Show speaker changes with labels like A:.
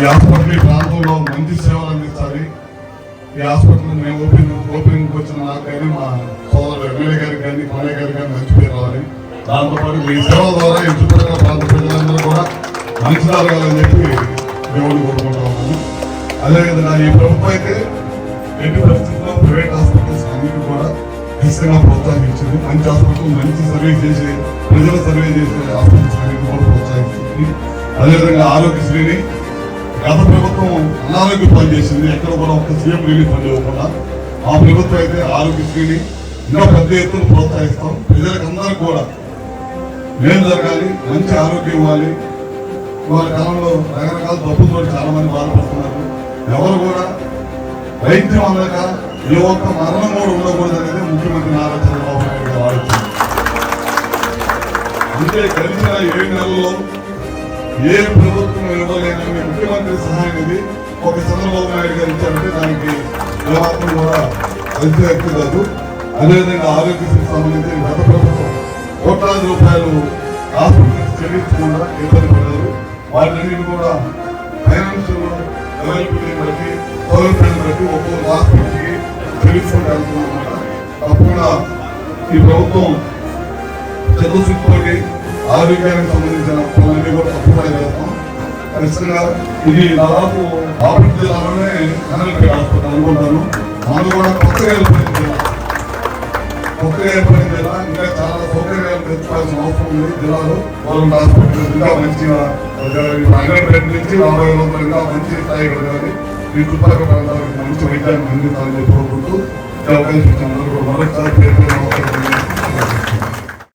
A: Hospital ఈ ప్రాంతంలో మంచి సేవలు అందించాలి. ఈ హాస్పిటల్ మేము ఓపెనింగ్ వచ్చిన నాకు కానీ మా సోదరుడు ఎమ్మెల్యే గారికి కానీ మాలయ్య గారికి కానీ మంచి పేరు రావాలి. దాంతోపాటు ఈ సేవల ద్వారా ఈ చుట్టుపక్కల ప్రాంత ప్రజలందరూ కూడా మంచి జరగాలని చెప్పి దేవుడు కోరుకుంటా ఉన్నాను. అదేవిధంగా ఈ ప్రభుత్వం అయితే ఎన్ని పరిస్థితుల్లో ప్రైవేట్ హాస్పిటల్స్ అన్నిటి కూడా ఖచ్చితంగా ప్రోత్సహించింది. మంచి హాస్పిటల్ మంచి సర్వీస్ చేసి ప్రజలు సర్వే చేసే హాస్పిటల్స్ అన్నిటి కూడా ప్రోత్సహించింది. అదేవిధంగా ఆరోగ్యశ్రీని గత ప్రభుత్వం అనారోగ్య పాలు చేసింది. ఎక్కడ కూడా ఒక సీఎం రిలీఫ్ ఫండ్ ఇవ్వకుండా ఆ ప్రభుత్వం అయితే ఆరోగ్యశ్రీని ఇంకా పెద్ద ఎత్తున ప్రోత్సహిస్తాం. ప్రజలకు అందరూ కూడా మేలు జరగాలి, మంచి ఆరోగ్యం ఇవ్వాలి. వారి కాలంలో రకరకాల జబ్బులతో చాలా మంది బాధపడుతున్నారు. ఎవరు కూడా వైద్యం అందక ఏ ఒక్క మరణం కూడా ఉండకూడదు అనేది ముఖ్యమంత్రి నారా చంద్రబాబు నాయుడు గారు ఆలోచన. అంటే గడిచిన 7 నెలల్లో ఏ ప్రభుత్వం ఇవ్వలేనని ముఖ్యమంత్రి సహాయ నిధి ఒక చంద్రబాబు నాయుడు గారు ఇచ్చారంటే దానికి వ్యవహారం కూడా అతిశక్తి కాదు. అదేవిధంగా ఆరోగ్యశ్రీకి సంబంధించి గత ప్రభుత్వం కోట్లాది రూపాయలు హాస్పిటల్కి చెల్లించకుండా ఇబ్బంది పడ్డారు. వాటిని కూడా ఫైనాన్షియల్ అవైలబిలిటీ బట్టి సౌలభ్యాన్ని బట్టి ఒక్కొక్క హాస్పిటల్కి చెల్లించుకుంటూ వెళ్తున్నమాట. తప్పకుండా ఈ ప్రభుత్వం చదువుతోటి ఆరోగ్యానికి సంబంధించిన పనులన్నీ కూడా తప్పకుండా చేస్తాం. ఖచ్చితంగా ఇది దాదాపు బాపట్ల జిల్లాలోనే కనలపేట హాస్పిటల్ అనుకుంటాను. మనం కూడా కొత్తగా ఏర్పడిన జిల్లా ఇంకా చాలా సౌకర్యాలు తెచ్చుకోవాల్సిన అవసరం ఉంది. జిల్లాలో గవర్నమెంట్ హాస్పిటల్ ఇంకా మంచిగా అంగన్వాడీ నుంచి 40 రోజులు ఇంకా మంచి స్థాయి కలగాలి. ఈ చుట్టుపక్కల ప్రాంతాలకు మంచి వైద్యాన్ని అందించాలని కోరుకుంటూ అవకాశం ఇచ్చిన మరొకసారి